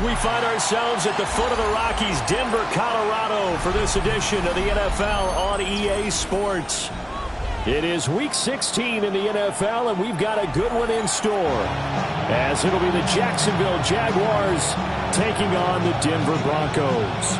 We find ourselves at the foot of the Rockies, Denver, Colorado, for this edition of the NFL on EA Sports. It is Week 16 in the NFL, and we've got a good one in store, as it'll be the Jacksonville Jaguars taking on the Denver Broncos.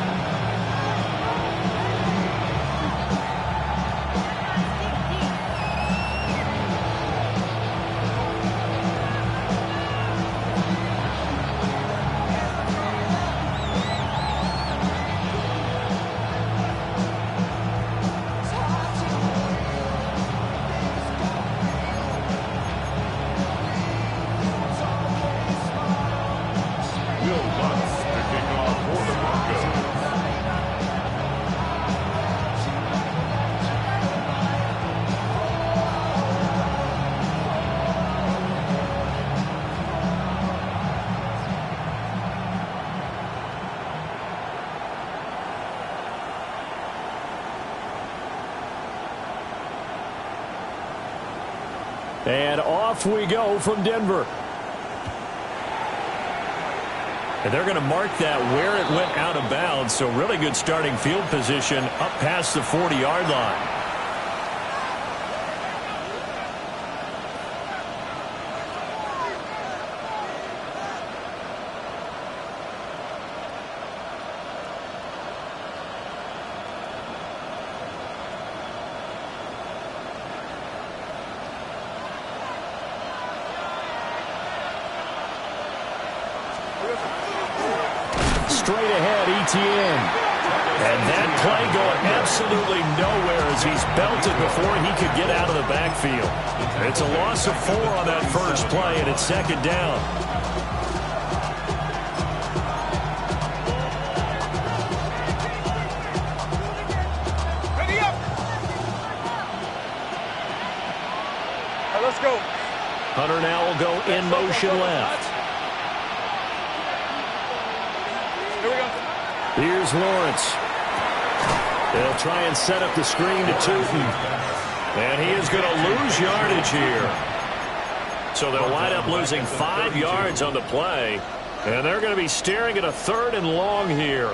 And off we go from Denver. And they're going to mark that where it went out of bounds. So really good starting field position up past the 40-yard line. Straight ahead, Etienne. And that play going absolutely nowhere as he's belted before he could get out of the backfield. It's a loss of 4 on that first play, and it's second down. Ready up. All right, let's go. Hunter now will go in motion left. Here's Lawrence. They'll try and set up the screen to Tootin. And he is going to lose yardage here. So they'll wind up losing 5 yards on the play. And they're going to be staring at a 3rd and long here.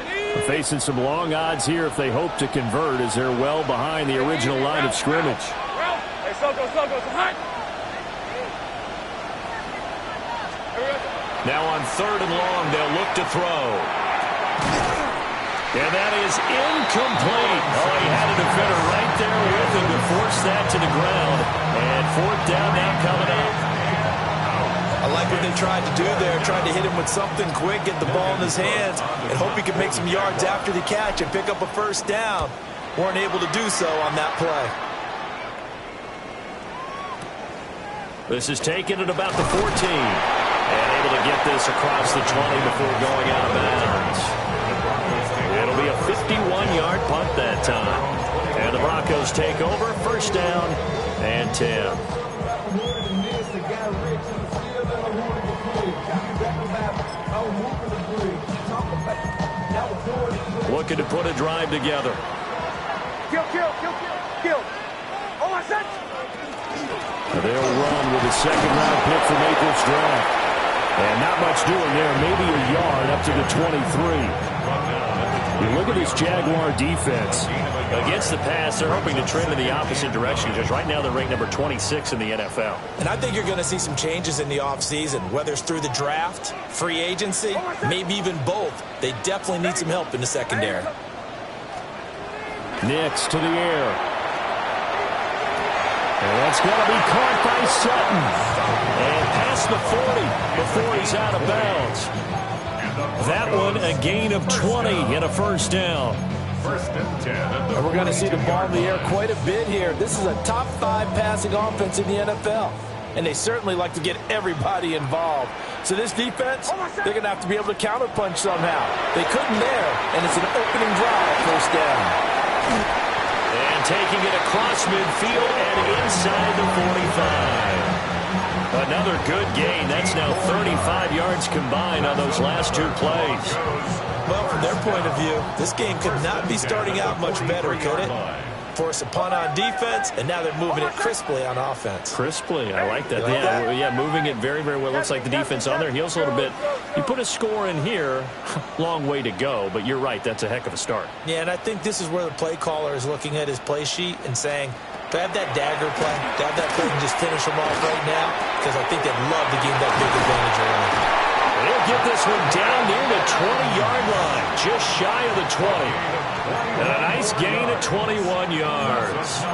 They're facing some long odds here if they hope to convert, as they're well behind the original line of scrimmage. Hey, so go, hot. Now on 3rd and long, they'll look to throw. And that is incomplete. Oh, he had a defender right there with him to force that to the ground. And 4th down now coming up. I like what they tried to do there, tried to hit him with something quick, get the ball in his hands, and hope he could make some yards after the catch and pick up a 1st down. Weren't able to do so on that play. This is taken at about the 14. And able to get this across the 20 before going out of bounds. It'll be a 51-yard punt that time. And the Broncos take over, 1st down and 10. Looking to put a drive together. Kill. Oh, I said. They'll run with a 2nd-round pick from April's draft. And not much doing there, maybe a yard up to the 23. You look at this Jaguar defense. Against the pass, they're hoping to trend in the opposite direction, because right now they're ranked number 26 in the NFL. And I think you're going to see some changes in the offseason, whether it's through the draft, free agency, maybe even both. They definitely need some help in the secondary. Nix to the air. And that's going to be caught by Sutton. And past the 40 before he's out of bounds. That one a gain of 20 and a 1st down. 1st and 10. And we're going to see the ball in the air quite a bit here. This is a top 5 passing offense in the NFL. And they certainly like to get everybody involved. So this defense, they're going to have to be able to counterpunch somehow. They couldn't there, and it's an opening drive, 1st down. And taking it across midfield and inside the 45. Another good gain. That's now 35 yards combined on those last 2 plays. Well, from their point of view, this game could not be starting out much better, could it? force a punt on defense, and now they're moving it crisply on offense. Crisply, I like that. That? Moving it very, very well. Looks like the defense on their heels a little bit. You put a score in here, long way to go, but you're right, that's a heck of a start. Yeah, and I think this is where the play caller is looking at his play sheet and saying, do I have that dagger play? Do I have that play and just finish them off right now? Because I think they'd love to gain that big advantage early. They'll get this one down near the 20-yard line, just shy of the 20. And a nice gain of 21 yards.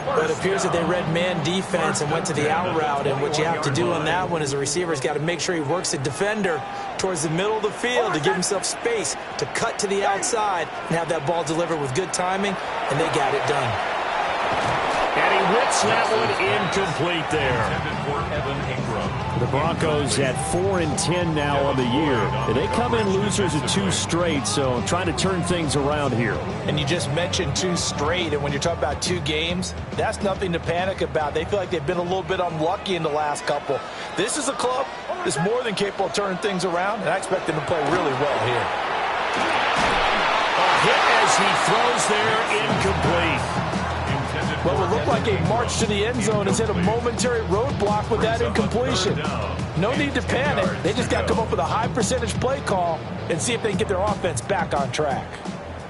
But it appears that they read man defense and went to the out route, and what you have to do on that one is the receiver's got to make sure he works the defender towards the middle of the field to give himself space to cut to the outside and have that ball delivered with good timing, and they got it done. And he whips that one incomplete there. The Broncos at 4-10 now on the year. They come in losers of 2 straight, so trying to turn things around here. And you just mentioned 2 straight, and when you're talking about 2 games, that's nothing to panic about. They feel like they've been a little bit unlucky in the last couple. This is a club that's more than capable of turning things around, and I expect them to play really well here. A hit as he throws there, incomplete. What would look like a march to the end zone has hit a momentary roadblock with that incompletion. No need to panic. They just got to come up with a high percentage play call and see if they can get their offense back on track.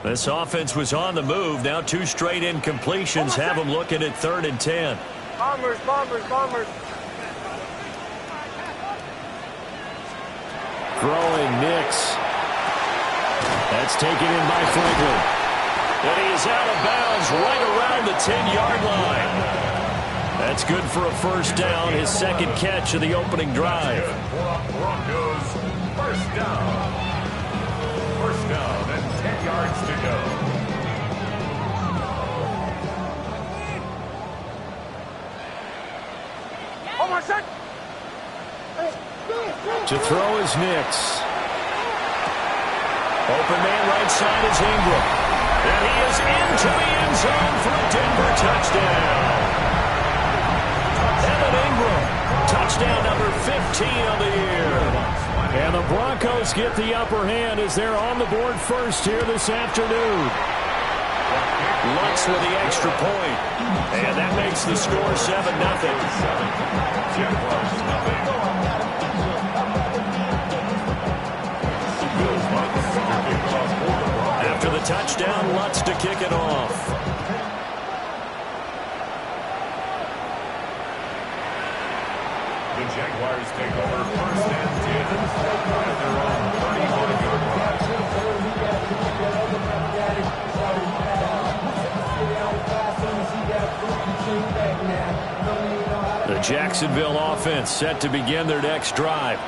This offense was on the move. Now 2 straight incompletions have them looking at 3rd and 10. Bombers, bombers, bombers. Throwing Nix. That's taken in by Franklin. And he is out of bounds right around the 10-yard line. That's good for a first down, his second catch of the opening drive. Broncos, first down. First down and 10 yards to go. Oh, my son. To throw is Nix. Open man right side is Ingram. And he is into the end zone for a Denver touchdown. Evan Ingram, touchdown number 15 on the year. And the Broncos get the upper hand as they're on the board first here this afternoon. Lutz with the extra point. And that makes the score 7-0. Jaguars nothing. After the touchdown, Lutz to kick it off. The Jaguars take over first and 10 at their own 31-yard line. The Jacksonville offense set to begin their next drive.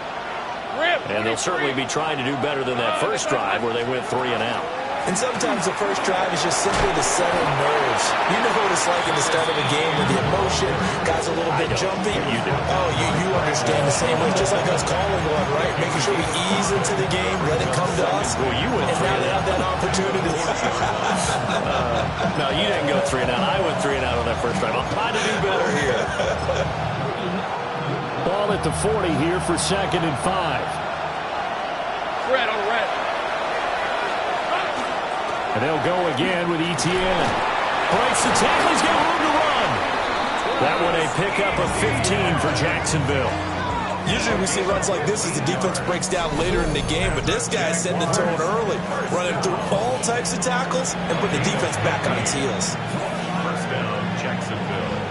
And they'll certainly be trying to do better than that first drive where they went 3 and out. And sometimes the first drive is just simply to settle nerves. You know what it's like at the start of a game with the emotion, guys a little bit jumpy. You do. Oh, you understand the same way. It's just like us calling one, right? Making sure we ease into the game, let it come to us. Well, you went and now they have that opportunity. No, you didn't go 3 and out. I went 3 and out on that first drive. I'll try to do better here. Ball at the 40 here for 2nd and 5. Red on red. And they'll go again with Etienne. Breaks the tackle. He's got room to run. That one a pickup of 15 for Jacksonville. Usually we see runs like this as the defense breaks down later in the game, but this guy is setting the tone early, running through all types of tackles and putting the defense back on its heels. First down, Jacksonville.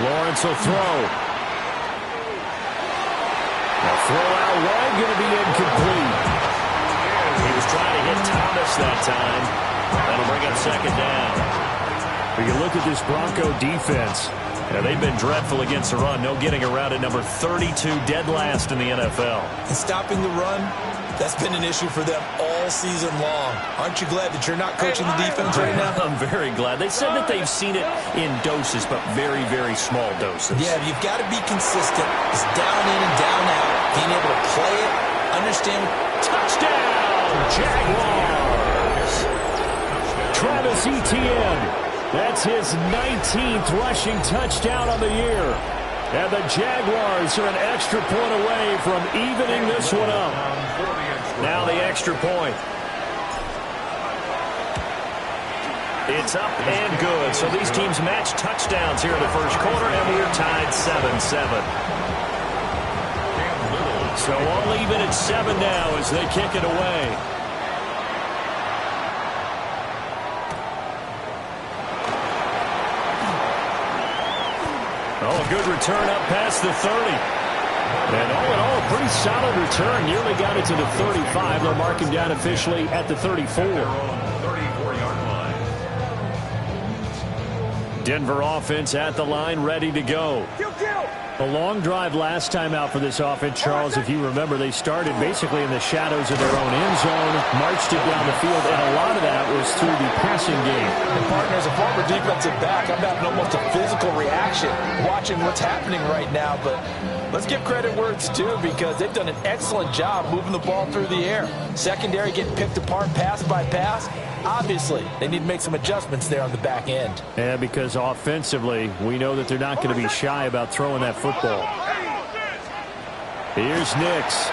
Lawrence will throw. The throw out wide going to be incomplete. He was trying to hit Thomas that time. That'll bring up 2nd down. But you look at this Bronco defense. They've been dreadful against the run. No getting around it. Number 32, dead last in the NFL. And stopping the run, that's been an issue for them all season long. Aren't you glad that you're not coaching the defense right now? I'm very glad. They said that they've seen it in doses, but very, very small doses. Yeah, you've got to be consistent. It's down in and down out. Being able to play it, understand. Touchdown, Jaguars! Travis Etienne. That's his 19th rushing touchdown on the year. And the Jaguars are an extra point away from evening this one up. Now the extra point. It's up and good. So these teams match touchdowns here in the first quarter, and we're tied 7-7. So all even at 7 now as they kick it away. Oh, a good return up past the 30. And all in all, a pretty solid return. Nearly got it to the 35. They'll mark him down officially at the 34. 34-yard line. Denver offense at the line, ready to go. A long drive last time out for this offense, Charles. If you remember, they started basically in the shadows of their own end zone, marched it down the field, and a lot of that was through the passing game. And partner, as a former defensive back, I'm having almost a physical reaction watching what's happening right now. But let's give credit where it's due, because they've done an excellent job moving the ball through the air. Secondary getting picked apart pass by pass. Obviously, they need to make some adjustments there on the back end. Yeah, because offensively, we know that they're not going to be shy about throwing that football. Here's Nix.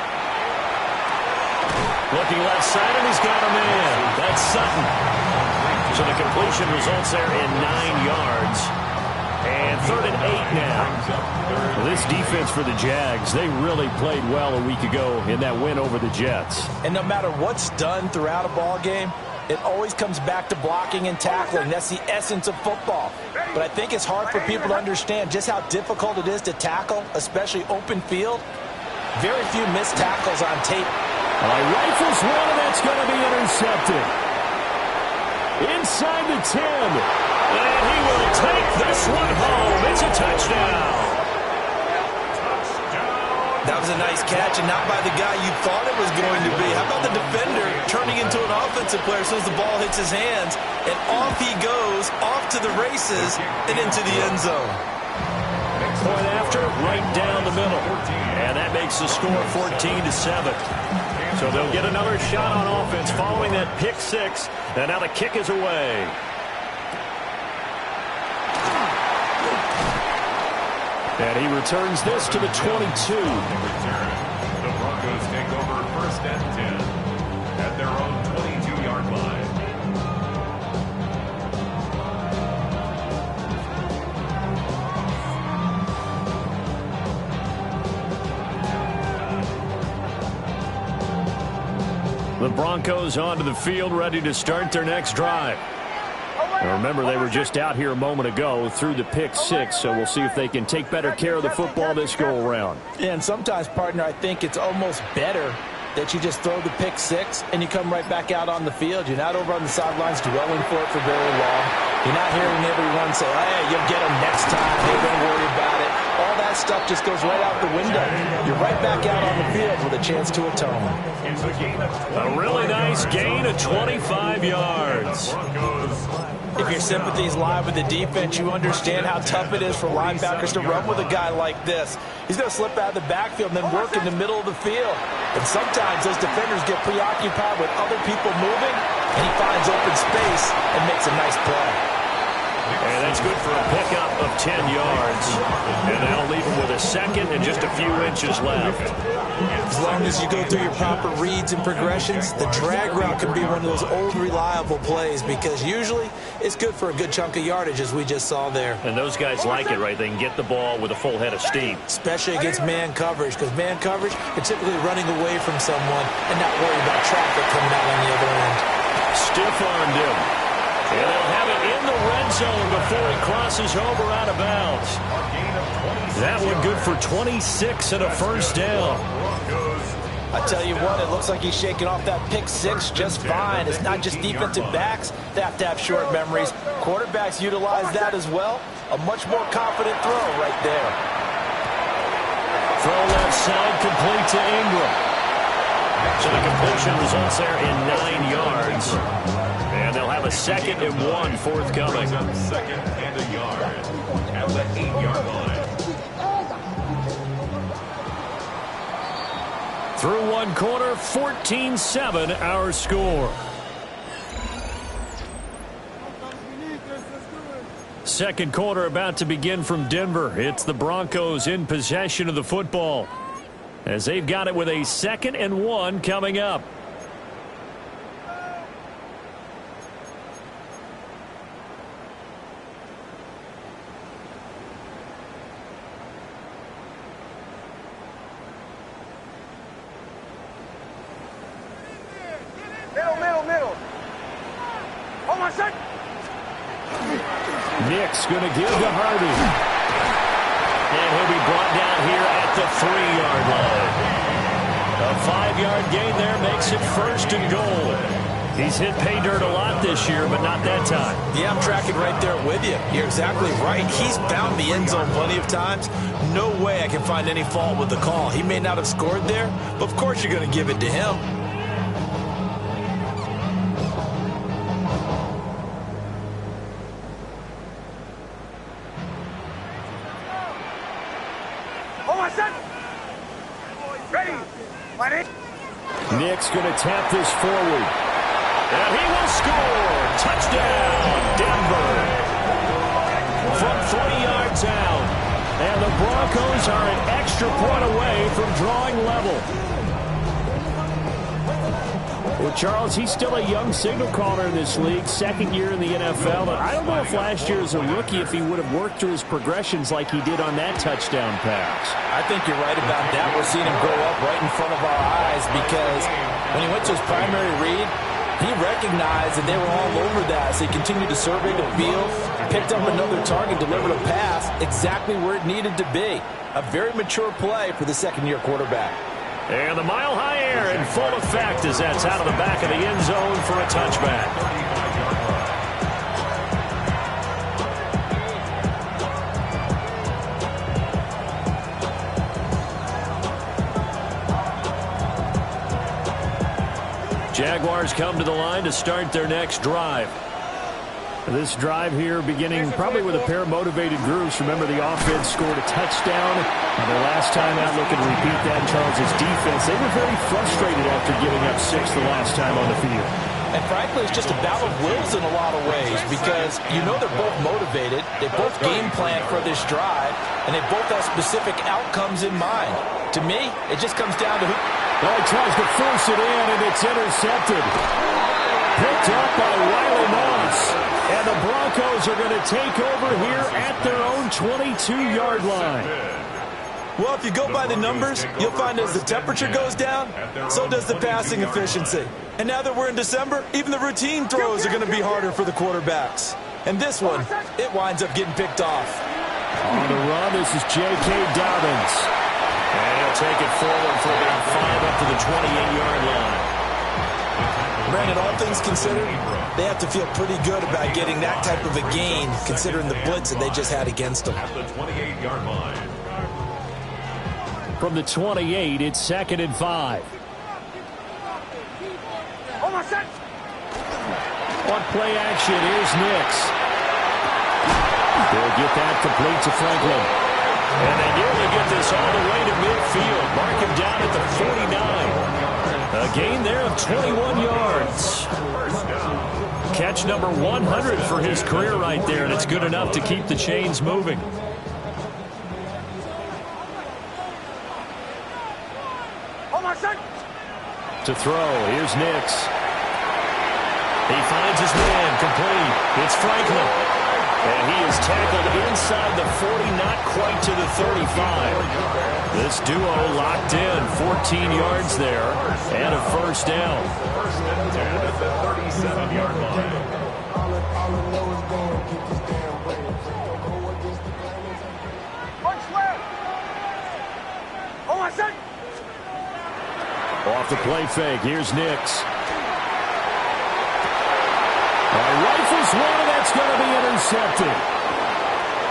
Looking left side, and he's got a man. That's Sutton. So the completion results there in 9 yards. And 3rd and 8 now. Well, this defense for the Jags, they really played well a week ago in that win over the Jets. And no matter what's done throughout a ball game, it always comes back to blocking and tackling. That's the essence of football. But I think it's hard for people to understand just how difficult it is to tackle, especially open field. Very few missed tackles on tape. Rifles one, and that's going to be intercepted. Inside the 10. And he will take this one home. It's a touchdown. That was a nice catch, and not by the guy you thought it was going to be. How about the defender turning into an offensive player as soon as the ball hits his hands, and off he goes, off to the races, and into the end zone. Point after, right down the middle. And that makes the score 14-7. So they'll get another shot on offense following that pick six, and now the kick is away. And he returns this to the 22. The Broncos take over 1st and 10 at their own 22-yard line. The Broncos onto the field, ready to start their next drive. Now remember, they were just out here a moment ago through the pick six, so we'll see if they can take better care of the football this go-around. Yeah, and sometimes, partner, I think it's almost better that you just throw the pick six and you come right back out on the field. You're not over on the sidelines dwelling for it for very long. You're not hearing everyone say, hey, you'll get them next time. Hey, don't worry about it. All that stuff just goes right out the window. You're right back out on the field with a chance to atone. A really nice gain of 25 yards. If your sympathies lie with the defense, you understand how tough it is for linebackers to run with a guy like this. He's going to slip out of the backfield and then work in the middle of the field. And sometimes those defenders get preoccupied with other people moving, and he finds open space and makes a nice play. And that's good for a pickup of 10 yards. And that'll leave him with a second and just a few inches left. As long as you go through your proper reads and progressions, the drag route can be one of those old reliable plays, because usually it's good for a good chunk of yardage, as we just saw there. And those guys like it, right? They can get the ball with a full head of steam. Especially against man coverage, because man coverage, you're typically running away from someone and not worried about traffic coming out on the other end. Stiff-armed him. And they'll have it in the red zone before he crosses over out of bounds. That one good for 26 and a first down. I tell you what, it looks like he's shaking off that pick six just fine. It's not just defensive backs that have to have short memories. Quarterbacks utilize that as well. A much more confident throw right there. Throw left side, complete to Ingram. So the completion results there in 9 yards. And they'll have a 2nd and 1 forthcoming. 2nd and a yard at the 8-yard line. Through one quarter, 14-7 our score. Second quarter about to begin from Denver. It's the Broncos in possession of the football, as they've got it with a 2nd and 1 coming up. Middle. Hold on, son. Nick's going to give to Hardy. And he'll be brought down here at the 3-yard line. A 5-yard gain there makes it 1st and goal. He's hit pay dirt a lot this year, but not that time. Yeah, I'm tracking right there with you. You're exactly right. He's found the end zone plenty of times. No way I can find any fault with the call. He may not have scored there, but of course you're going to give it to him. Nick's going to tap this forward. And he will score. Touchdown, Denver. From 40 yards out. And the Broncos are an extra point away from drawing level. Well, Charles, he's still a young signal caller in this league, 2nd year in the NFL. But I don't know if last year as a rookie, if he would have worked through his progressions like he did on that touchdown pass. I think you're right about that. We're seeing him grow up right in front of our eyes because when he went to his primary read, he recognized that they were all over that. So he continued to survey the field, picked up another target, delivered a pass exactly where it needed to be. A very mature play for the 2nd-year quarterback. And the mile-high air in full effect as that's out of the back of the end zone for a touchback. Jaguars come to the line to start their next drive. This drive here beginning probably with a pair of motivated groups. Remember, the offense scored a touchdown. And the last time out, looking to repeat that, Charles' defense, they were very frustrated after giving up 6 the last time on the field. And frankly, it's just a battle of wills in a lot of ways because you know they're both motivated. They both game plan for this drive, and they both have specific outcomes in mind. To me, it just comes down to who... Well, he tries to force it in, and it's intercepted. Picked up by Riley Moss. And the Broncos are going to take over here at their own 22-yard line. Well, if you go by the numbers, you'll find as the temperature goes down, so does the passing efficiency. And now that we're in December, even the routine throws are going to be harder for the quarterbacks. And this one, it winds up getting picked off. On the run, this is J.K. Dobbins. And he'll take it forward for about 5 up to the 28-yard line. Brandon, all things considered, they have to feel pretty good about getting that type of a gain, considering the blitz that they just had against them. At the 28-yard line. From the 28, it's 2nd and 5. On play action, here's Nix. They'll get that complete to Franklin. And they nearly get this all the way to midfield. Mark him down at the 49. A gain there of 21 yards. Catch number 100 for his career right there, and it's good enough to keep the chains moving. To throw, here's Nix. He finds his man, complete. It's Franklin. And he is tackled inside the 40, not quite to the 35. This duo locked in, 14 yards there, and a first down. First and 10 at the 37-yard line. Off the play fake, here's Nix. Rifles one, and that's going to be intercepted.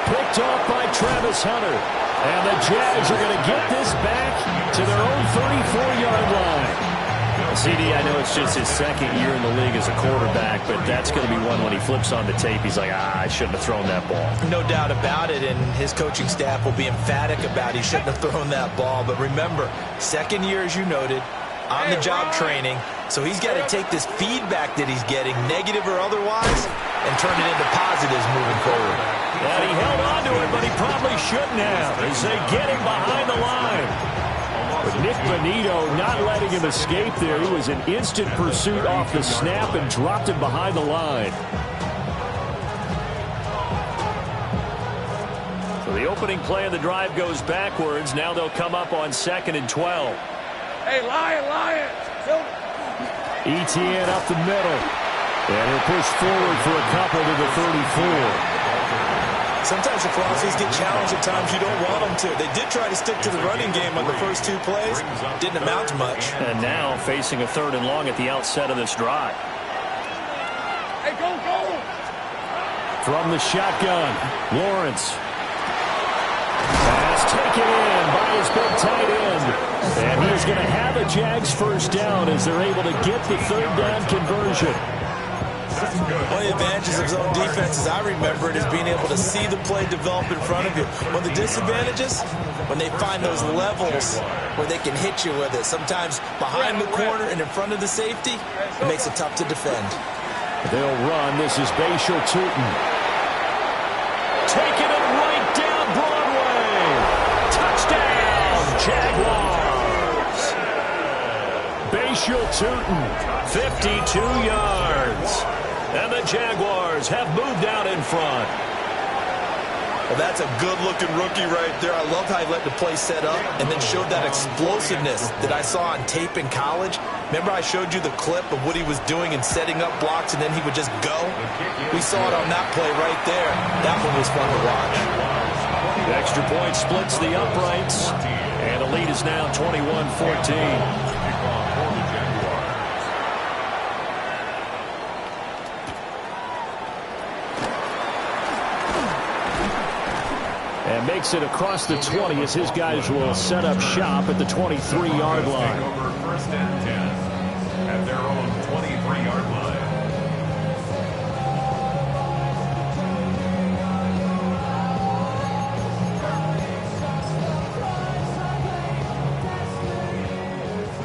Picked off by Travis Hunter. And the Jags are going to get this back to their own 34-yard line. CD, I know it's just his 2nd year in the league as a quarterback, but that's going to be one when he flips on the tape, he's like, I shouldn't have thrown that ball. No doubt about it, and his coaching staff will be emphatic about he shouldn't have thrown that ball. But remember, 2nd year, as you noted, on-the-job training. So he's got to take this feedback that he's getting, negative or otherwise, and turn it into positives moving forward. And he held on to it, but he probably shouldn't have as they get him behind the line. But Nick Bonito not letting him escape there. He was in instant pursuit off the snap and dropped him behind the line. So the opening play of the drive goes backwards. Now they'll come up on 2nd and 12. Hey, Lion! Etienne up the middle. And he'll push forward for a couple to the 34. Sometimes the philosophies get challenged at times you don't want them to. They did try to stick to the running game on the first 2 plays. Didn't amount to much. And now facing a 3rd and long at the outset of this drive. Hey, go! From the shotgun, Lawrence. Pass taken in by his big tight end. And he's going to have a Jags first down as they're able to get the 3rd down conversion. One of the advantages of zone defense, as I remember it, is being able to see the play develop in front of you. One of the disadvantages, when they find those levels where they can hit you with it, sometimes behind the corner and in front of the safety, it makes it tough to defend. They'll run. This is Bashal Tootin. Taking it right down Broadway. Touchdown, Jaguars. Bashal Tootin, 52 yards. And the Jaguars have moved out in front. Well, that's a good-looking rookie right there. I love how he let the play set up and then showed that explosiveness that I saw on tape in college. Remember I showed you the clip of what he was doing and setting up blocks, and then he would just go? We saw it on that play right there. That one was fun to watch. The extra point splits the uprights, and the lead is now 21-14. And makes it across the 20 as his guys will set up shop at the 23-yard line. Over 1st and 10 at their own 23-yard line.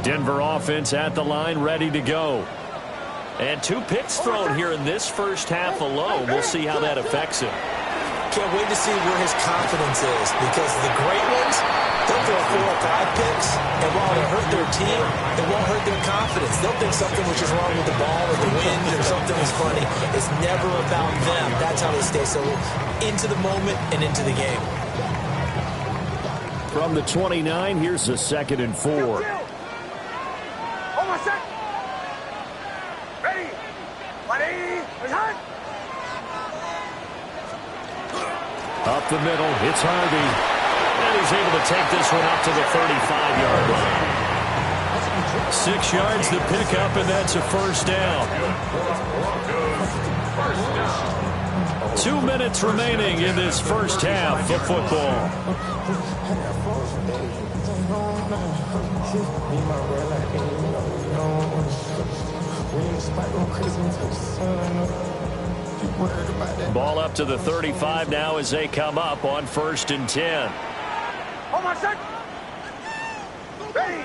Denver offense at the line, ready to go. And 2 picks thrown here in this first half alone. We'll see how that affects him. Can't wait to see where his confidence is, because the great ones, they'll throw 4 or 5 picks, and while it hurt their team, it won't hurt their confidence. They'll think something which is wrong with the ball or the wind or something is funny. It's never about them. That's how they stay so into the moment and into the game. From the 29, here's a 2nd and 4. Hold on, set. Ready. Ready. Up the middle, it's Harvey. And he's able to take this one up to the 35-yard line. 6 yards the pickup, and that's a first down. 2 minutes remaining in this first half of football. Ball up to the 35 now as they come up on 1st and 10. Hold on, set. Ready.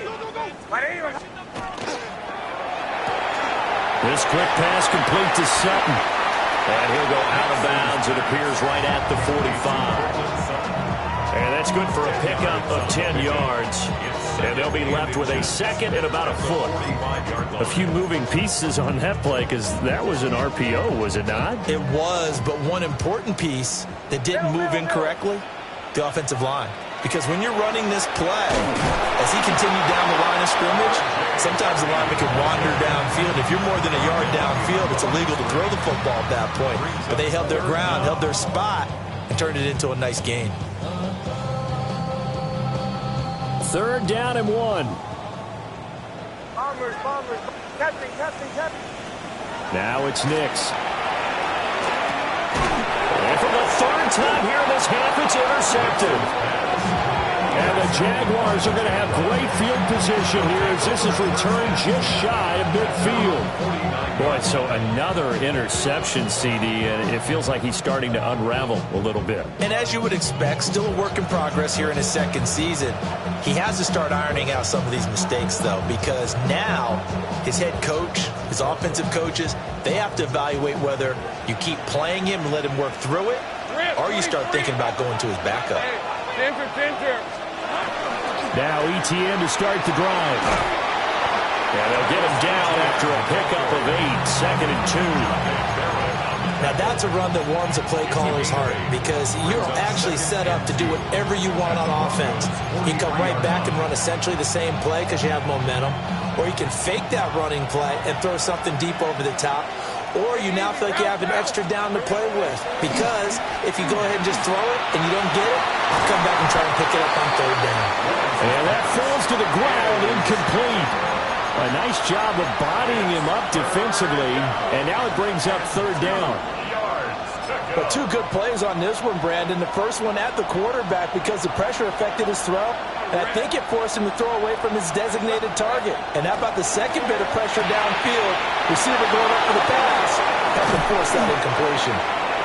This quick pass complete to Sutton. And he'll go out of bounds. It appears right at the 45. And that's good for a pickup of 10 yards. And they'll be left with a 2nd and about a foot. A few moving pieces on that play, because that was an RPO, was it not? It was, but one important piece that didn't move incorrectly, the offensive line. Because when you're running this play, as he continued down the line of scrimmage, sometimes the lineman can wander downfield. If you're more than a yard downfield, it's illegal to throw the football at that point. But they held their ground, held their spot, and turned it into a nice gain. 3rd down and 1. Bombers. Captain. Now it's Nix. And for the 3rd time here in this half, it's intercepted. And the Jaguars are going to have great field position here as this is returned just shy of midfield. Boy, so another interception, CD, and it feels like he's starting to unravel a little bit. And as you would expect, still a work in progress here in his second season. He has to start ironing out some of these mistakes, though, because now his head coach, his offensive coaches, they have to evaluate whether you keep playing him and let him work through it, or you start thinking about going to his backup. Now ETN to start the drive. And they'll get him down after a pickup of 8, 2nd and 2. Now that's a run that warms a play caller's heart because you're actually set up to do whatever you want on offense. You can come right back and run essentially the same play because you have momentum, or you can fake that running play and throw something deep over the top, or you now feel like you have an extra down to play with because if you go ahead and just throw it and you don't get it, you come back and try and pick it up on 3rd down. And that falls to the ground, incomplete. A nice job of bodying him up defensively, and now it brings up 3rd down. But 2 good plays on this one, Brandon. The first one at the quarterback because the pressure affected his throw, and I think it forced him to throw away from his designated target. And how about the second bit of pressure downfield? Receiver going up for the pass, had to force that incompletion.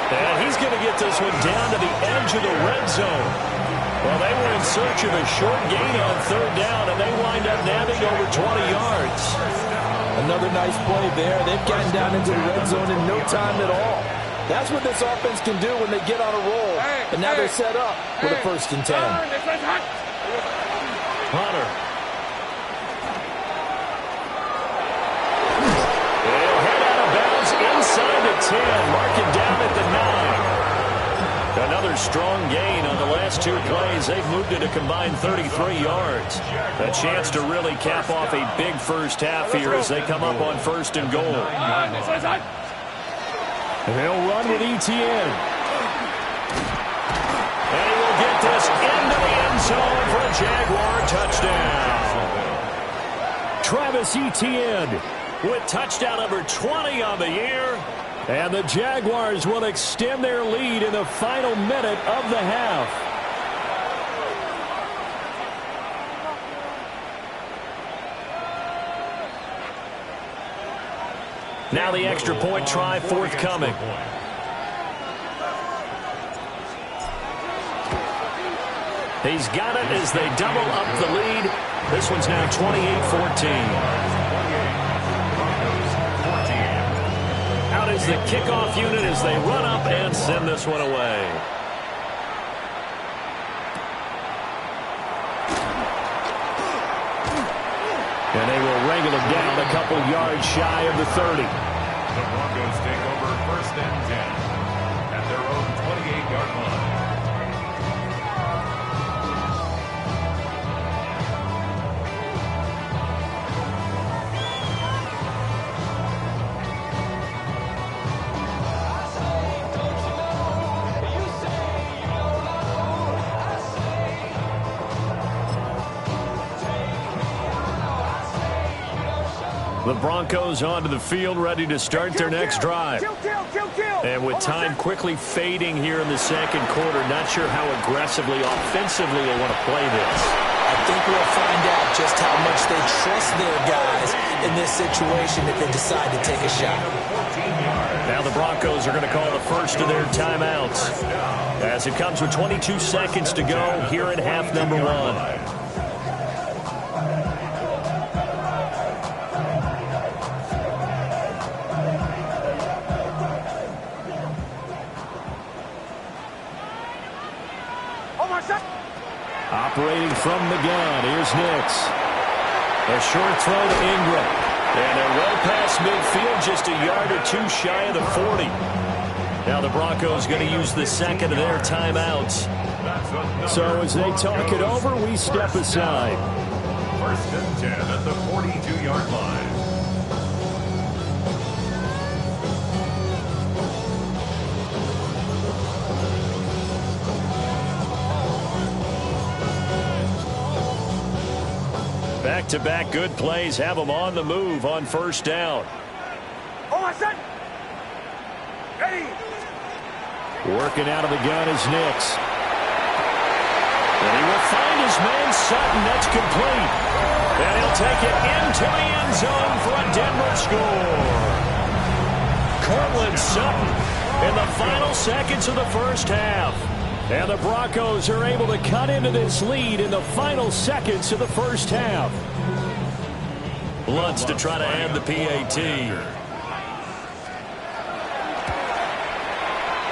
And he's going to get this one down to the edge of the red zone. Well, they were in search of a short gain on 3rd down, and they wind up nabbing over 20 yards. Another nice play there. They've gotten down into the red zone in no time at all. That's what this offense can do when they get on a roll. And now they're set up with a 1st and 10. Hunter. They'll head out of bounds inside the 10. Mark it down at the 9. Another strong gain on the last 2 plays. They've moved it a combined 33 yards. A chance to really cap off a big first half here as they come up on 1st and goal. They'll run with ETN. And he will get this into the end zone for a Jaguar touchdown. Travis Etienne with touchdown number 20 on the year. And the Jaguars will extend their lead in the final minute of the half. Now the extra point try forthcoming. He's got it as they double up the lead. This one's now 28-14. Out is the kickoff unit as they run up and send this one away. And they will wrangle him down a couple yards shy of the 30. The Broncos take over 1st and 10 at their own 28-yard line. The Broncos onto the field, ready to start their next drive. And with time quickly fading here in the 2nd quarter, not sure how aggressively, offensively they want to play this. I think we'll find out just how much they trust their guys in this situation if they decide to take a shot. Now the Broncos are going to call the first of their timeouts as it comes with 22 seconds to go here in half number 1. Operating from the gun, here's Nix. A short throw to Ingram. And they're well past midfield, just a yard or 2 shy of the 40. Now the Broncos going to use the 2nd of their timeouts. So as they talk it over, we step aside. 1st and 10 at the 42-yard line. Back-to-back good plays have them on the move on 1st down. Set. Ready. Working out of the gun is Nix. And he will find his man Sutton. That's complete. And he'll take it into the end zone for a Denver score. Cortland Sutton in the final seconds of the first half. And the Broncos are able to cut into this lead in the final seconds of the first half. Lutz to try to end the PAT.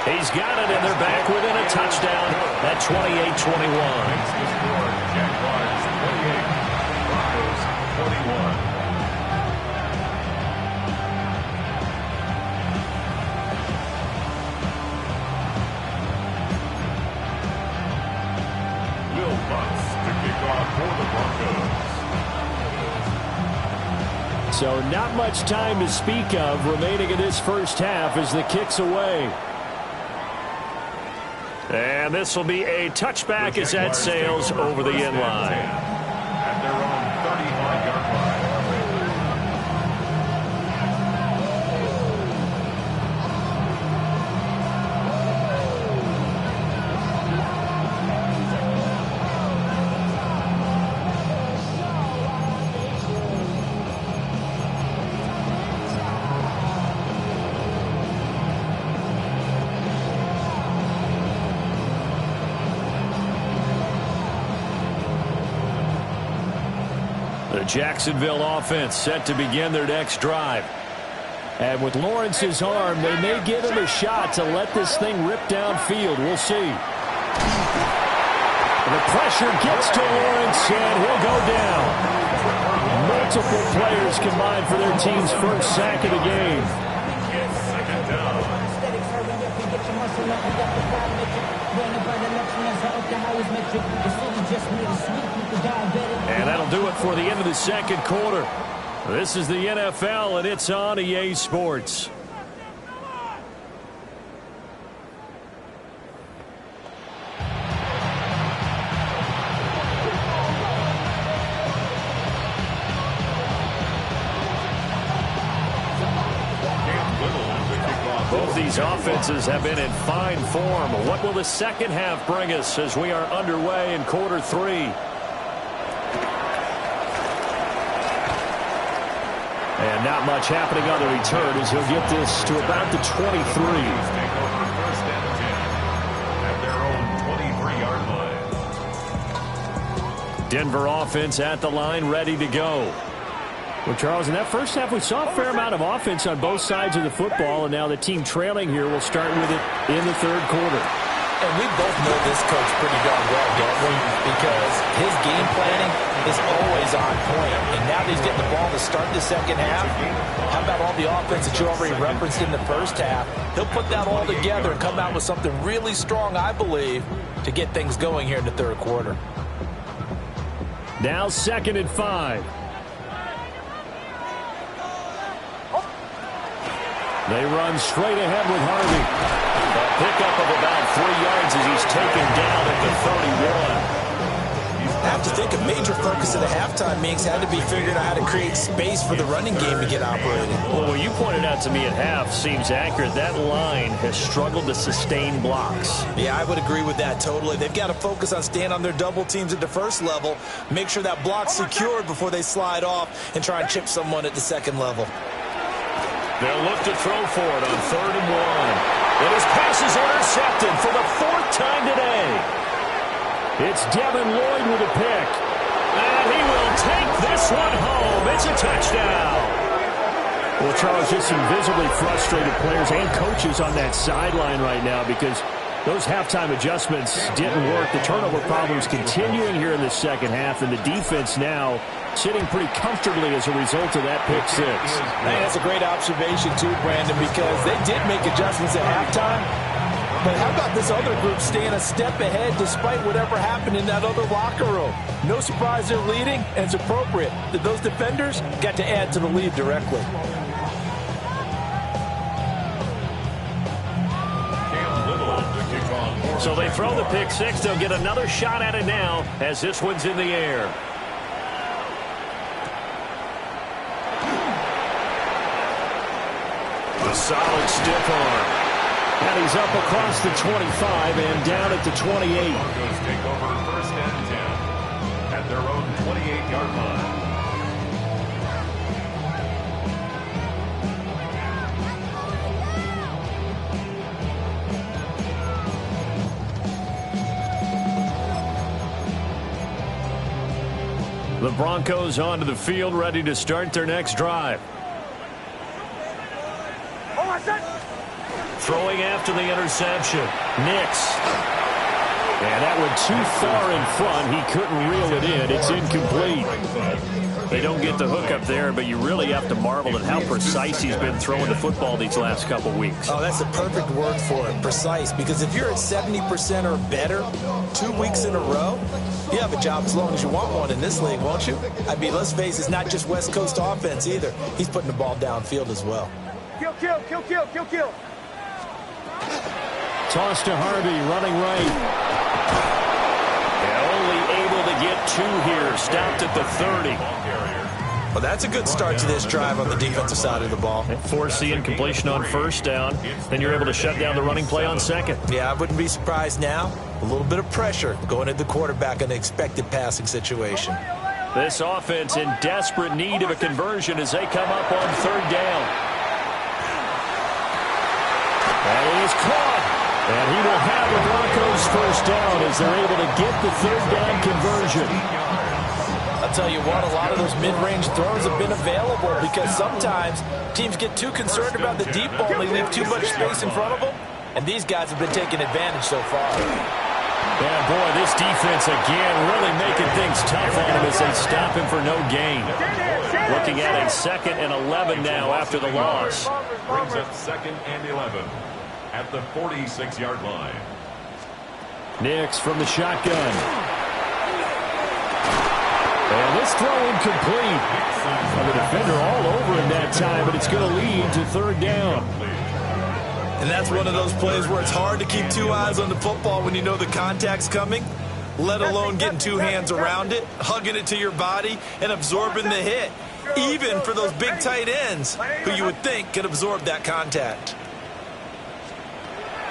He's got it, and they're back within a touchdown at 28-21. Jaguars 28, Broncos 21. Will Lutz to kick off for the Broncos. So not much time to speak of remaining in this first half as the kick's away. And this will be a touchback as that sails over the end line. At their own 35-yard line. The Jacksonville offense set to begin their next drive. And with Lawrence's arm, they may give him a shot to let this thing rip downfield. We'll see. The pressure gets to Lawrence, and he'll go down. Multiple players combined for their team's first sack of the game. Second down. And that'll do it for the end of the second quarter. This is the NFL, and it's on EA Sports. Both these offenses have been in fine form. What will the second half bring us as we are underway in quarter three? And not much happening on the return as he'll get this to about the 23. Take over first and 10 at their own 23-yard line. Denver offense at the line, ready to go. Well, Charles, in that first half, we saw a fair amount of offense on both sides of the football, and now the team trailing here will start with it in the third quarter. And we both know this coach pretty darn well, don't we? Because his game planning is always on point. And now that he's getting the ball to start the second half, how about all the offense that you already referenced in the first half? He'll put that all together and come out with something really strong, I believe, to get things going here in the third quarter. Now 2nd and 5. They run straight ahead with Harvey. A pickup of about 3 yards as he's taken down at the 31. I have to think a major focus of the halftime Minks had to be figuring out how to create space for the running game to get operating. Well, what you pointed out to me at half seems accurate. That line has struggled to sustain blocks. Yeah, I would agree with that totally. They've got to focus on staying on their double teams at the first level, make sure that block's secured before they slide off and try and chip someone at the second level. They'll look to throw for it on 3rd and 1. And his pass is intercepted for the 4th time today. It's Devin Lloyd with a pick. And he will take this one home. It's a touchdown. Well, Charles, just some visibly frustrated players and coaches on that sideline right now because those halftime adjustments didn't work. The turnover problems continuing here in the second half, and the defense now sitting pretty comfortably as a result of that pick six. Hey, that's a great observation too, Brandon, because they did make adjustments at halftime. But how about this other group staying a step ahead despite whatever happened in that other locker room? No surprise they're leading, and it's appropriate that those defenders got to add to the lead directly. So they throw the pick six. They'll get another shot at it now as this one's in the air. A solid stiff arm. And he's up across the 25 and down at the 28. Broncos take over first and 10 at their own 28-yard line. the Broncos onto the field, ready to start their next drive. Throwing after the interception. Nix. And that went too far in front. He couldn't reel it in. It's incomplete. They don't get the hook up there, but you really have to marvel at how precise he's been throwing the football these last couple weeks. Oh, that's the perfect word for it, precise. Because if you're at 70% or better 2 weeks in a row, you have a job as long as you want one in this league, won't you? I mean, let's face it, it's not just West Coast offense either. He's putting the ball downfield as well. Kill, kill, kill, kill, kill, kill. Toss to Harvey, running right. And only able to get 2 here. Stopped at the 30. Well, that's a good start to this drive on the defensive side of the ball. And force the incompletion on first down. Then you're able to shut down the running play on second. Yeah, I wouldn't be surprised now. A little bit of pressure going at the quarterback in an expected passing situation. This offense in desperate need of a conversion as they come up on third down. And he is caught. And he will have the Broncos first down as they're able to get the third down conversion. I'll tell you what, a lot of those mid-range throws have been available because sometimes teams get too concerned about the deep ball and they leave too much space in front of them. And these guys have been taking advantage so far. Yeah, boy, this defense again really making things tough on him as they stop him for no gain. Looking at a 2nd and 11 now after the loss. Brings up 2nd and 11 at the 46-yard line. Nix from the shotgun. And this throw incomplete. The defender all over him that time, but it's going to lead to third down. And that's one of those plays where it's hard to keep 2 eyes on the football when you know the contact's coming, let alone getting 2 hands around it, hugging it to your body, and absorbing the hit, even for those big tight ends who you would think could absorb that contact.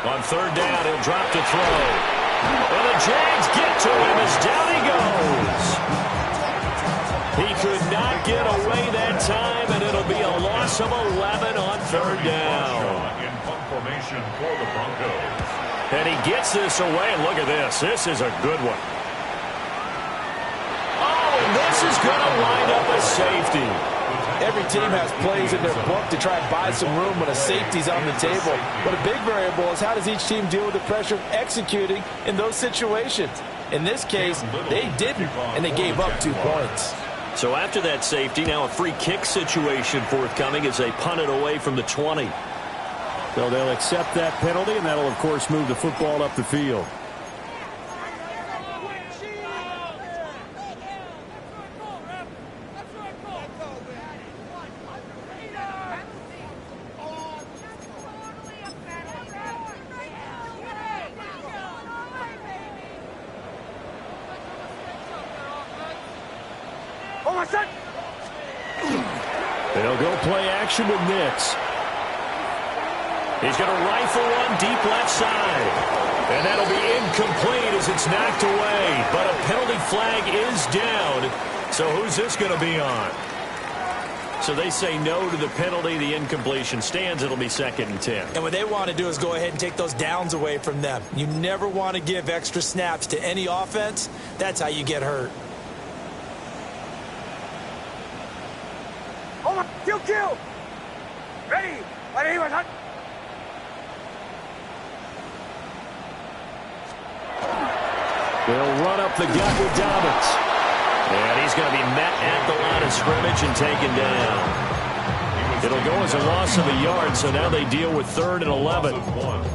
On third down, he'll drop to throw. And the Jags get to him as down he goes. He could not get away that time, and it'll be a loss of 11 on third down. In punt formation for the Broncos. And he gets this away, and look at this. This is a good one. Oh, and this is going to wind up a safety. Every team has plays in their book to try and buy some room when a safety's on the table. But a big variable is how does each team deal with the pressure of executing in those situations. In this case, they didn't, and they gave up 2 points. So after that safety, now a free kick situation forthcoming as they punt it away from the 20. So they'll accept that penalty, and that'll, of course, move the football up the field. They'll go play action with Nix. He's going to rifle one deep left side. And that'll be incomplete as it's knocked away. But a penalty flag is down. So who's this going to be on? So they say no to the penalty. The incompletion stands. It'll be 2nd and 10. And what they want to do is go ahead and take those downs away from them. You never want to give extra snaps to any offense. That's how you get hurt. Kill, kill. Ready. Ready, what's up? They'll run up the gut with Dobbins. And he's going to be met at the line of scrimmage and taken down. It'll go as a loss of a yard, so now they deal with 3rd and 11.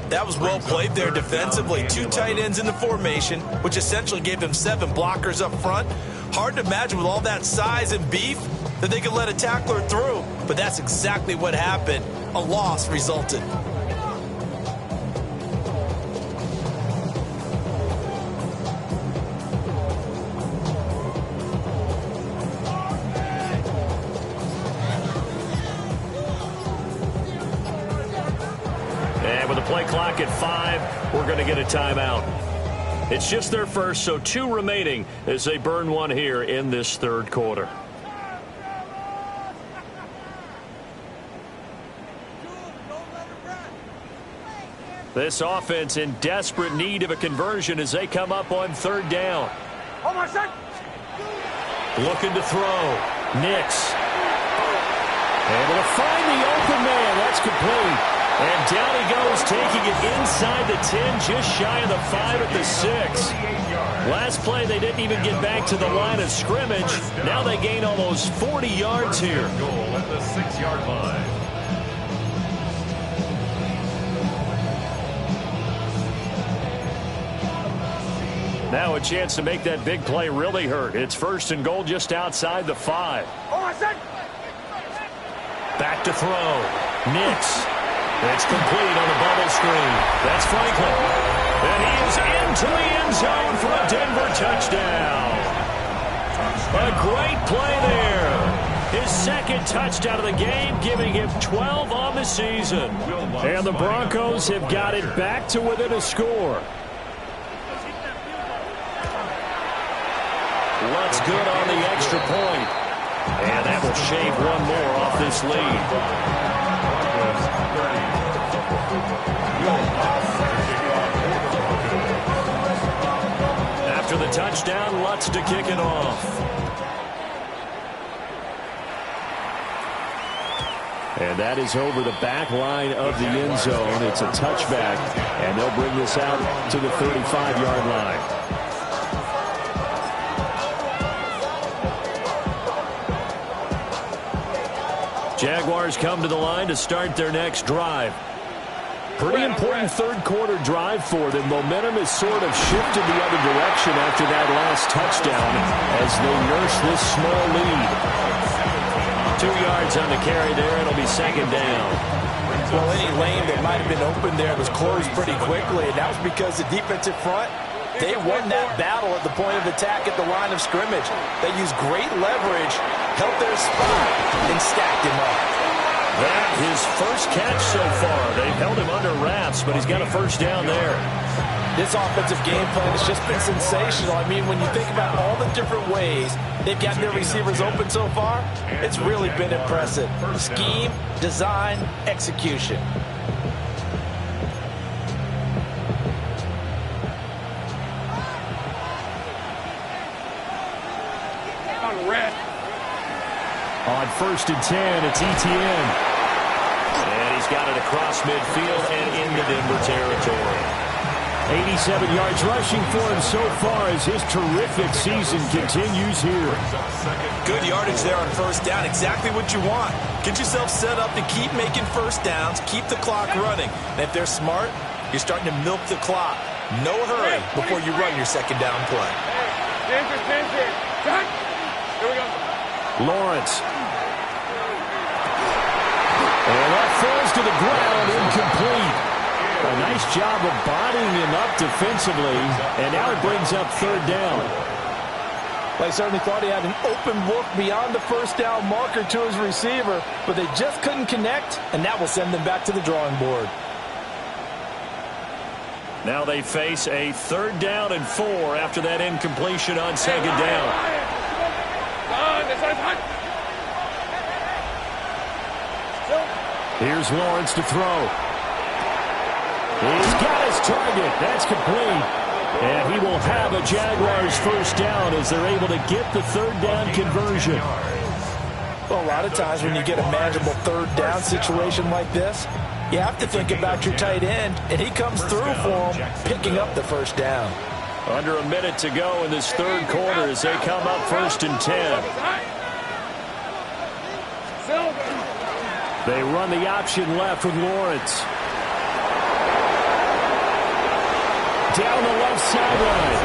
That was well played there defensively. 2 tight ends in the formation, which essentially gave them 7 blockers up front. Hard to imagine with all that size and beef that they could let a tackler through, but that's exactly what happened. A loss resulted. And with the play clock at 5, we're going to get a timeout. It's just their first, so 2 remaining as they burn one here in this 3rd quarter. This offense in desperate need of a conversion as they come up on 3rd down. Looking to throw. Nix. Able to find the open man. That's complete. And down he goes, taking it inside the 10, just shy of the 5 at the 6. Last play, they didn't even get back to the line of scrimmage. Now they gain almost 40 yards here. Goal at the 6-yard line. Now a chance to make that big play really hurt. It's 1st and goal just outside the 5. Back to throw. Nix. It's complete on the bubble screen. That's Franklin. And he is into the end zone for a Denver touchdown. A great play there. His 2nd touchdown of the game, giving him 12 on the season. And the Broncos have got it back to within a score. Lutz good on the extra point. And that will shave one more off this lead. After the touchdown, Lutz to kick it off. And that is over the back line of the end zone. It's a touchback, and they'll bring this out to the 35-yard line. Jaguars come to the line to start their next drive. Pretty important 3rd quarter drive for them. Momentum has sort of shifted the other direction after that last touchdown as they nurse this small lead. 2 yards on the carry there. It'll be 2nd down. Well, any lane that might have been open there was closed pretty quickly, and that was because the defensive front, they won that battle at the point of attack at the line of scrimmage. They used great leverage, held their spot, and stacked him up. That his first catch so far. They've held him under wraps, but he's got a 1st down there. This offensive game plan has just been sensational. I mean, when you think about all the different ways they've gotten their receivers open so far, it's really been impressive. Scheme, design, execution. On 1st and 10, it's Etienne. And he's got it across midfield and into Denver territory. 87 yards rushing for him so far as his terrific season continues here. Good yardage there on 1st down. Exactly what you want. Get yourself set up to keep making 1st downs, keep the clock running. And if they're smart, you're starting to milk the clock. No hurry before you run your 2nd down play. Here we go. Lawrence. And that falls to the ground, incomplete. A nice job of bodying him up defensively, and now it brings up 3rd down. They certainly thought he had an open look beyond the 1st down marker to his receiver, but they just couldn't connect, and that will send them back to the drawing board. Now they face a 3rd down and 4 after that incompletion on 2nd down. Here's Lawrence to throw. He's got his target. That's complete. And he will have a Jaguars 1st down as they're able to get the 3rd down conversion. Well, a lot of times when you get a manageable 3rd down situation like this, you have to think about your tight end, and he comes through for him, picking up the 1st down. Under a minute to go in this 3rd quarter as they come up 1st and 10. They run the option left with Lawrence. Down the left sideline.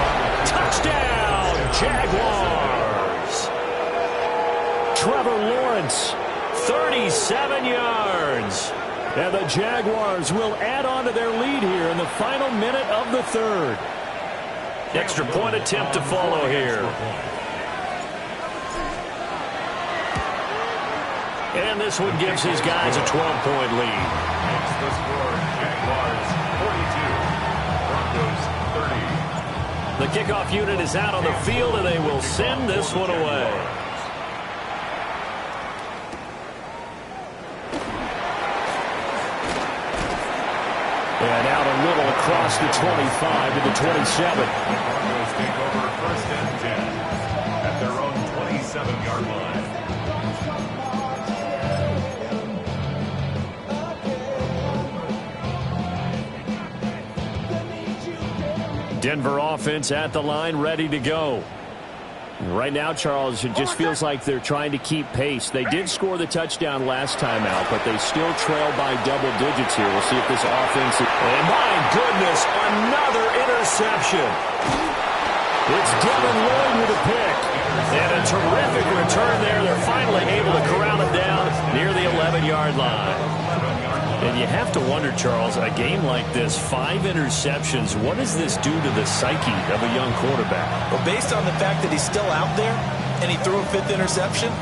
Touchdown, Jaguars. Trevor Lawrence, 37 yards. And the Jaguars will add on to their lead here in the final minute of the 3rd. Extra point attempt to follow here. And this one gives his guys a 12-point lead. Makes the score Jaguars 42, Broncos 30. The kickoff unit is out on the field, and they will send this one away. And out a little across the 25 to the 27. Broncos take over 1st and 10 at their own 27. 37-yard line. Denver offense at the line, ready to go. Right now, Charles, it just feels like they're trying to keep pace. They did score the touchdown last time out, but they still trail by double digits here. We'll see if this offense... And my goodness, another interception. It's Devin Lloyd with a pick. And a terrific return there. They're finally able to corral him down near the 11-yard line. And you have to wonder, Charles, a game like this, 5 interceptions, what does this do to the psyche of a young quarterback? Well, based on the fact that he's still out there and he threw a 5th interception,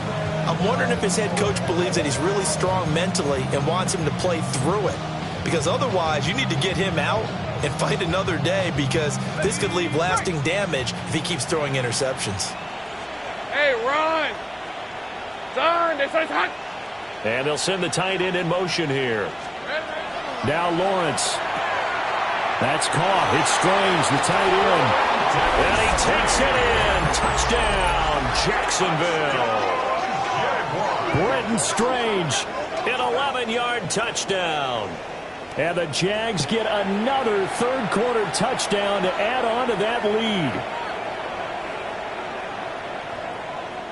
I'm wondering if his head coach believes that he's really strong mentally and wants him to play through it. Because otherwise, you need to get him out and fight another day, because this could leave lasting damage if he keeps throwing interceptions. Hey, run! Son, it's hot! And they'll send the tight end in motion here. Now Lawrence. That's caught. It's Strange, the tight end. And he takes it in. Touchdown, Jacksonville. Brenton Strange, an 11-yard touchdown. And the Jags get another third-quarter touchdown to add on to that lead.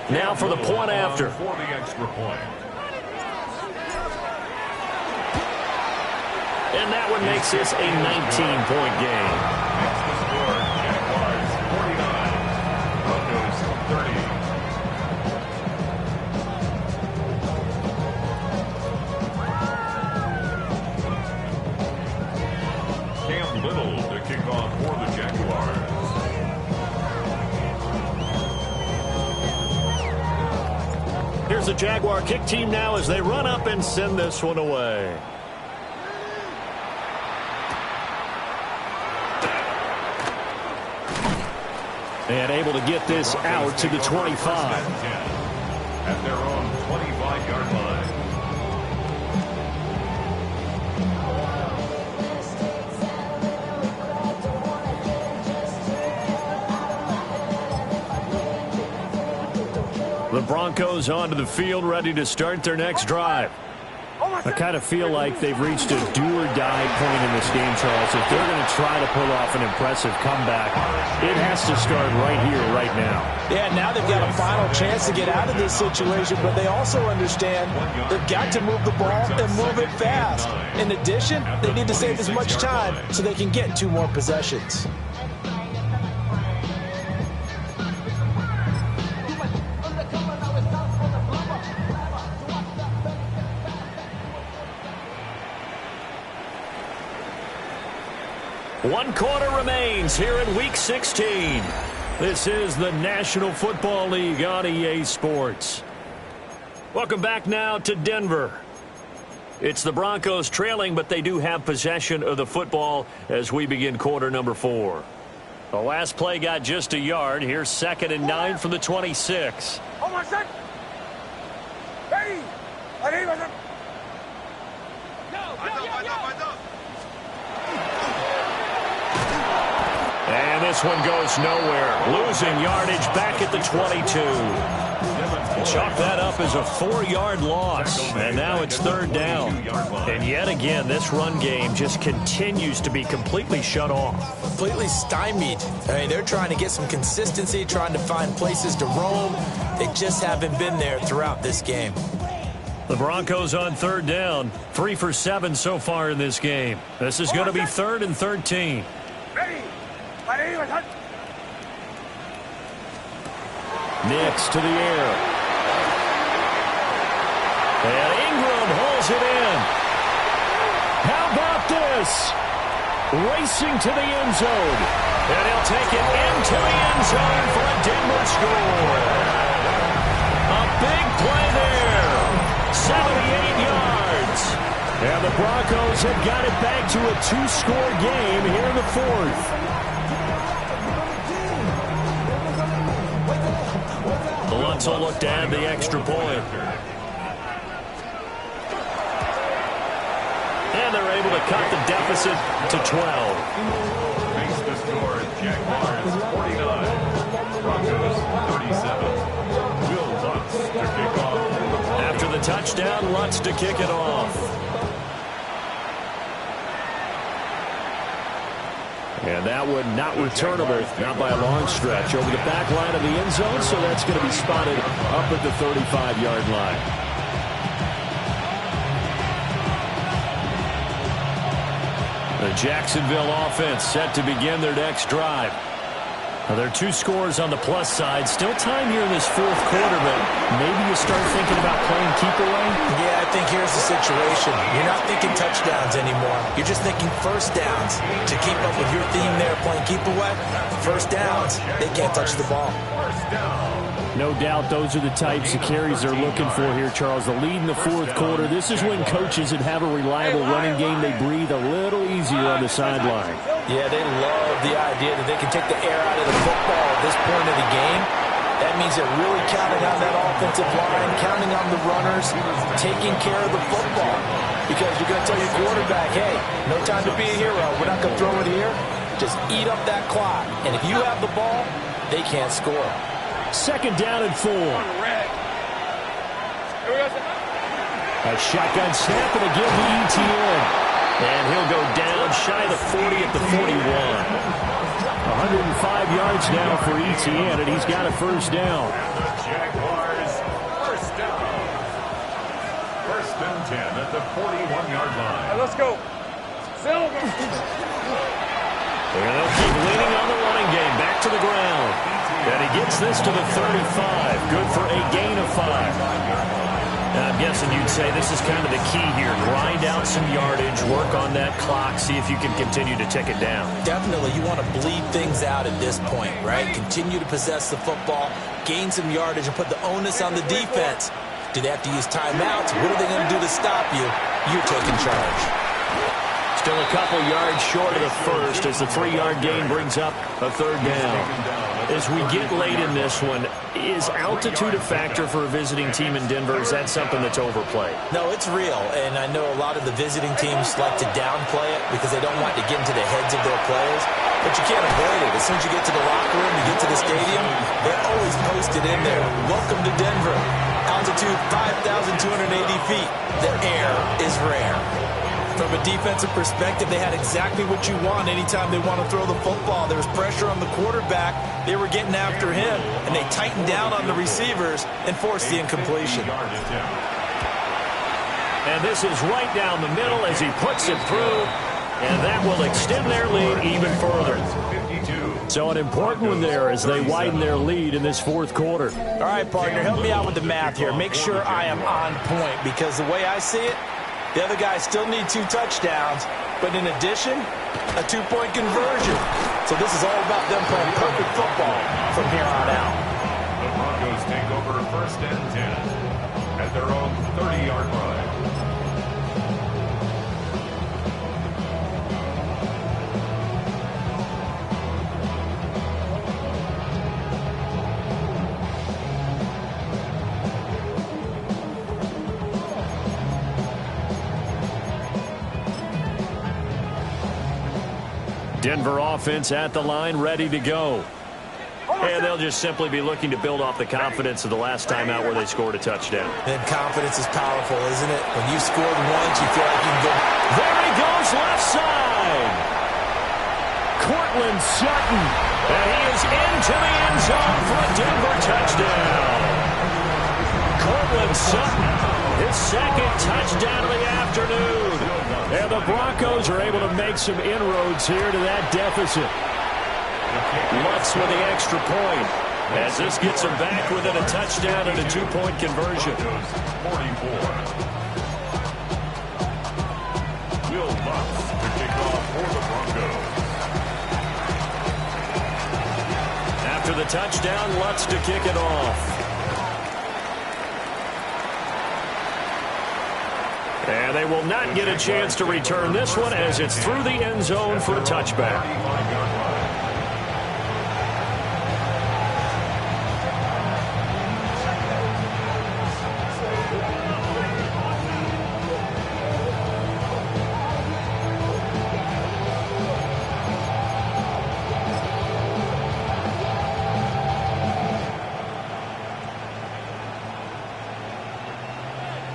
Now for the point after. For the extra point. And that one makes this a 19-point game. Makes the score Jaguars 49, Broncos 30. Cam Little to kick off for the Jaguars. Here's the Jaguar kick team now as they run up and send this one away. And able to get this out to the 25. At their own 25-yard line. The Broncos onto the field, ready to start their next drive. I kind of feel like they've reached a do-or-die point in this game, Charles. If they're going to try to pull off an impressive comeback, it has to start right here, right now. Yeah, now they've got a final chance to get out of this situation, but they also understand they've got to move the ball and move it fast. In addition, they need to save as much time so they can get 2 more possessions. One quarter remains here in Week 16. This is the National Football League on EA Sports. Welcome back now to Denver. It's the Broncos trailing, but they do have possession of the football as we begin quarter number 4. The last play got just a yard. Here's 2nd and 9 from the 26. Oh, my son! Hey! And this one goes nowhere. Losing yardage back at the 22. Chalk that up as a 4-yard loss. And now it's 3rd down. And yet again, this run game just continues to be completely shut off. Completely stymied. I mean, they're trying to get some consistency, trying to find places to roam. They just haven't been there throughout this game. The Broncos on 3rd down. 3 for 7 so far in this game. This is going to be 3rd and 13. Nix to the air. And Ingram holds it in. How about this? Racing to the end zone. And he'll take it into the end zone for a Denver score. A big play there. 78 yards. And the Broncos have got it back to a 2-score game here in the 4th. Lutz will look to add the extra point. And they're able to cut the deficit to 12. Makes the score Jaguars 49, Broncos 37. Will a touchdown. Lutz to kick it off. And that one not returnable, not by a long stretch. Over the back line of the end zone, so that's going to be spotted up at the 35-yard line. The Jacksonville offense set to begin their next drive. Now, there are 2 scores on the plus side. Still time here in this fourth quarter, but maybe you start thinking about playing keep away? Yeah, I think here's the situation. You're not thinking touchdowns anymore. You're just thinking first downs. To keep up with your theme there, playing keep away, first downs, they can't touch the ball. No doubt those are the types of carries they're looking for here, Charles. The lead in the fourth quarter. This is when coaches that have a reliable running game, they breathe a little easier on the sideline. Yeah, they love the idea that they can take the air out of the football at this point of the game. That means they're really counting on that offensive line, counting on the runners, taking care of the football. Because you're going to tell your quarterback, hey, no time to be a hero. We're not going to throw it here. Just eat up that clock. And if you have the ball, they can't score. Second down and 4. A shotgun snap and again to ETN. And he'll go down shy of the 40 at the 41. 105 yards now for ETN, and he's got a first down. The Jaguars, first down. First and 10 at the 41-yard line. Let's go. Silver. And they'll keep leaning on the running game. Back to the ground. And he gets this to the 35. Good for a gain of 5. And I'm guessing you'd say this is kind of the key here. Grind out some yardage, work on that clock, see if you can continue to tick it down. Definitely, you want to bleed things out at this point, right? Continue to possess the football, gain some yardage, and put the onus on the defense. Do they have to use timeouts? What are they going to do to stop you? You're taking charge. Still a couple yards short of the first as the 3-yard gain brings up a third down. As we get late in this one, is altitude a factor for a visiting team in Denver? Is that something that's overplayed? No, it's real, and I know a lot of the visiting teams like to downplay it because they don't want to get into the heads of their players, but you can't avoid it. As soon as you get to the locker room, you get to the stadium, they're always posted in there. Welcome to Denver. Altitude 5,280 feet. The air is rare. From a defensive perspective, they had exactly what you want anytime they want to throw the football. There was pressure on the quarterback. They were getting after him, and they tightened down on the receivers and forced the incompletion. And this is right down the middle as he puts it through, and that will extend their lead even further. So an important one there as they widen their lead in this fourth quarter. All right, partner, help me out with the math here. Make sure I am on point because the way I see it, the other guys still need 2 touchdowns, but in addition, a 2-point conversion. So this is all about them playing perfect football from here on out. The Broncos take over first and 10 at their own 30-yard line. Denver offense at the line, ready to go. And they'll just simply be looking to build off the confidence of the last time out where they scored a touchdown. And confidence is powerful, isn't it? When you scored once, you feel like you can go. There he goes, left side. Cortland Sutton. And he is into the end zone for a Denver touchdown. Cortland Sutton, his second touchdown of the afternoon. And the Broncos are able to make some inroads here to that deficit. Lutz with the extra point as this gets them back within a touchdown and a 2-point conversion. 44. Will Lutz to kick off for the Broncos. After the touchdown, Lutz to kick it off. And they will not get a chance to return this one as it's through the end zone for a touchback.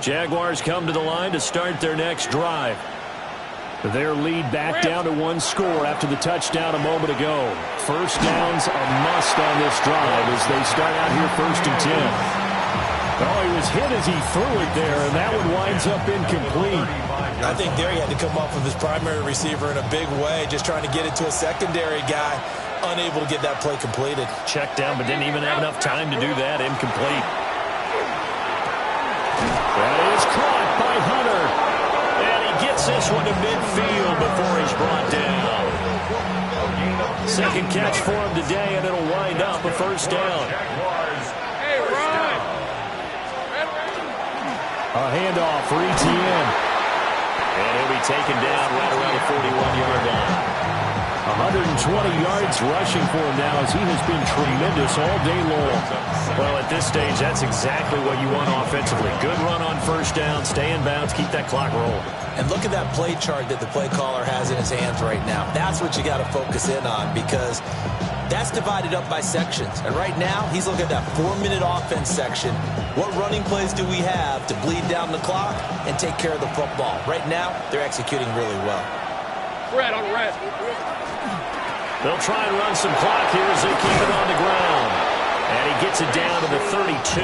Jaguars come to the line to start their next drive. Their lead back down to 1 score after the touchdown a moment ago. First down's a must on this drive as they start out here 1st and 10. Oh, he was hit as he threw it there, and that one winds up incomplete. I think there he had to come up with his primary receiver in a big way, just trying to get it to a secondary guy, unable to get that play completed. Checked down, but didn't even have enough time to do that. Incomplete. That is caught by Hunter. And he gets this one to midfield before he's brought down. Second catch for him today, and it'll wind up a first down. A handoff for Etienne. And he'll be taken down right around the 41-yard line. 120 yards rushing for him now as he has been tremendous all day long. Well, at this stage, that's exactly what you want offensively. Good run on first down, stay in bounds, keep that clock rolling. And look at that play chart that the play caller has in his hands right now. That's what you got to focus in on because that's divided up by sections. And right now, he's looking at that 4-minute offense section. What running plays do we have to bleed down the clock and take care of the football? Right now, they're executing really well. Red on red. They'll try and run some clock here as they keep it on the ground. And he gets it down to the 32.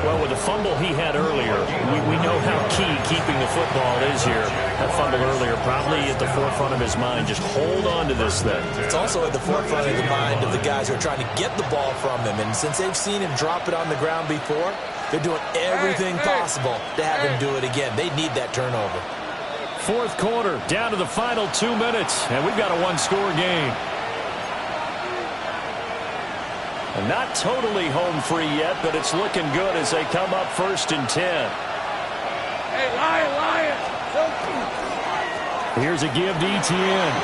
Well, with the fumble he had earlier, we know how key keeping the football is here. That fumble earlier probably at the forefront of his mind. Just hold on to this thing. It's also at the forefront of the mind of the guys who are trying to get the ball from him. And since they've seen him drop it on the ground before, they're doing everything possible to have him do it again. They need that turnover. Fourth quarter, down to the final 2 minutes, and we've got a 1-score game. And not totally home free yet, but it's looking good as they come up 1st and 10. Hey, Lion! Here's a give to Etienne.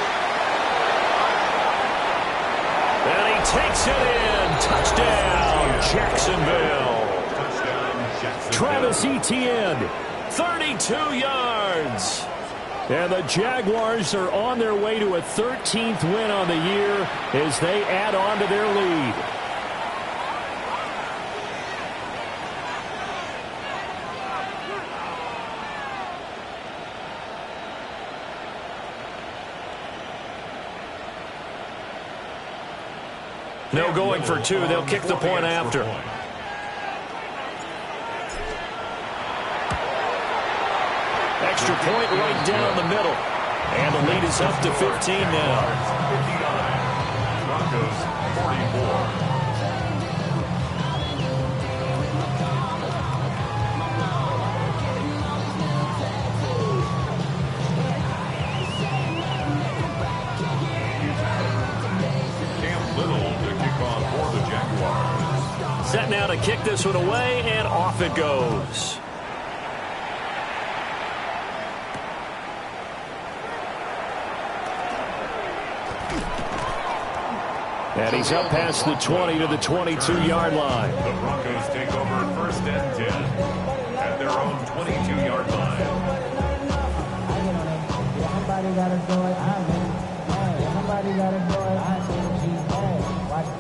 And he takes it in. Touchdown, Jacksonville. Travis Etienne, 32 yards. And the Jaguars are on their way to a 13th win on the year as they add on to their lead. No going for 2. They'll kick the point after. Extra point right down the middle. And the lead is up to 15 now. Broncos 44. Set now to kick this one away, and off it goes. And he's up past the 20 to the 22-yard line. The Broncos take over 1st and 10 at their own 22-yard line. Somebody got to do it. Somebody got to do it. Watch it.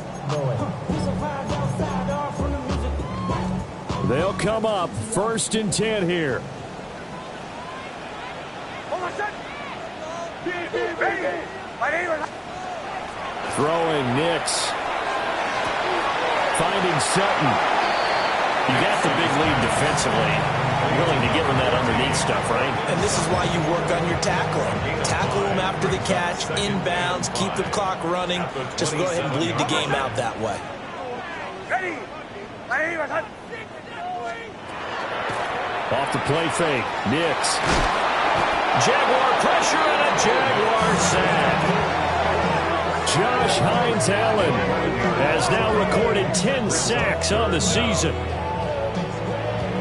They'll come up 1st and 10 here. Throwing Nix. Finding Sutton. You got the big lead defensively. Willing to give him that underneath stuff, right? And this is why you work on your tackling. Tackle him after the catch, inbounds, keep the clock running. Just go ahead and bleed the game out that way. Ready. Off the play fake. Nix. Jaguar pressure and a Jaguar sack. Josh Hines Allen has now recorded 10 sacks on the season.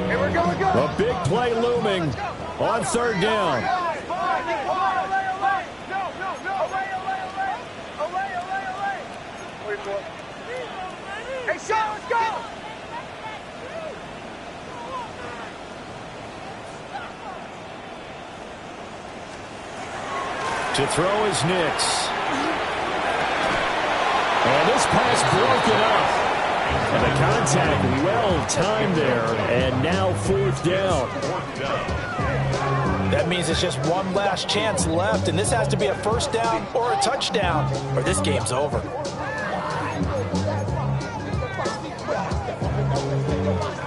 Hey, we're going. A big play looming on 3rd down. Hey, Sean, let's go. To throw is Nix. And this pass broken up. And the contact well timed there, and now 4th down. That means it's just one last chance left, and this has to be a 1st down or a touchdown, or this game's over.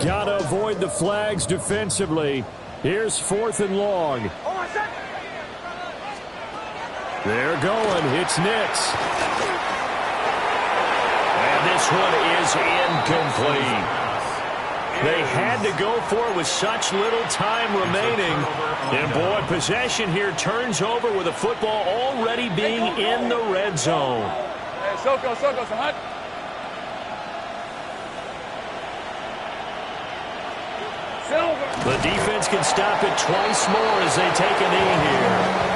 Gotta avoid the flags defensively. Here's 4th and long. They're going. It's Nix. And this one is incomplete. They had to go for it with such little time remaining. And, boy, possession here turns over with the football already being in the red zone. The defense can stop it twice more as they take a knee here.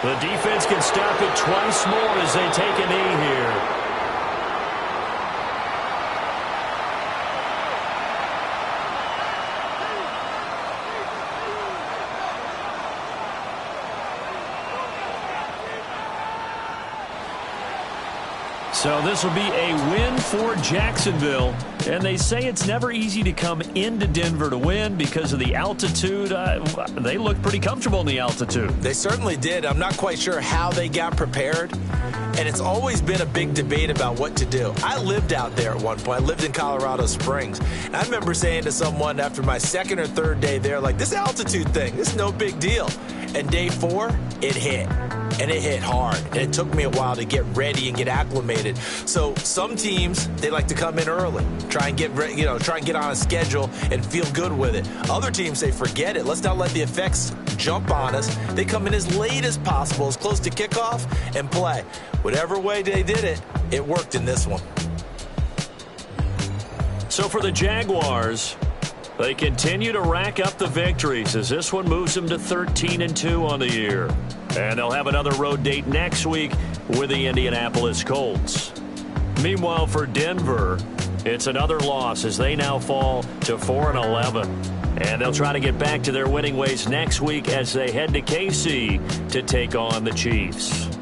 The defense can stop it twice more as they take a knee here. So this will be a win for Jacksonville. And they say it's never easy to come into Denver to win because of the altitude. They look pretty comfortable in the altitude. They certainly did. I'm not quite sure how they got prepared. And it's always been a big debate about what to do. I lived out there at one point. I lived in Colorado Springs. And I remember saying to someone after my 2nd or 3rd day there, like, this altitude thing, this is no big deal. And day 4, it hit. And it hit hard. And it took me a while to get ready and get acclimated. So some teams, they like to come in early, try and get on a schedule and feel good with it. Other teams say, forget it. Let's not let the effects jump on us. They come in as late as possible, as close to kickoff, and play. Whatever way they did it, it worked in this one. So for the Jaguars, they continue to rack up the victories as this one moves them to 13-2 on the year. And they'll have another road date next week with the Indianapolis Colts. Meanwhile, for Denver, it's another loss as they now fall to 4-11. And they'll try to get back to their winning ways next week as they head to KC to take on the Chiefs.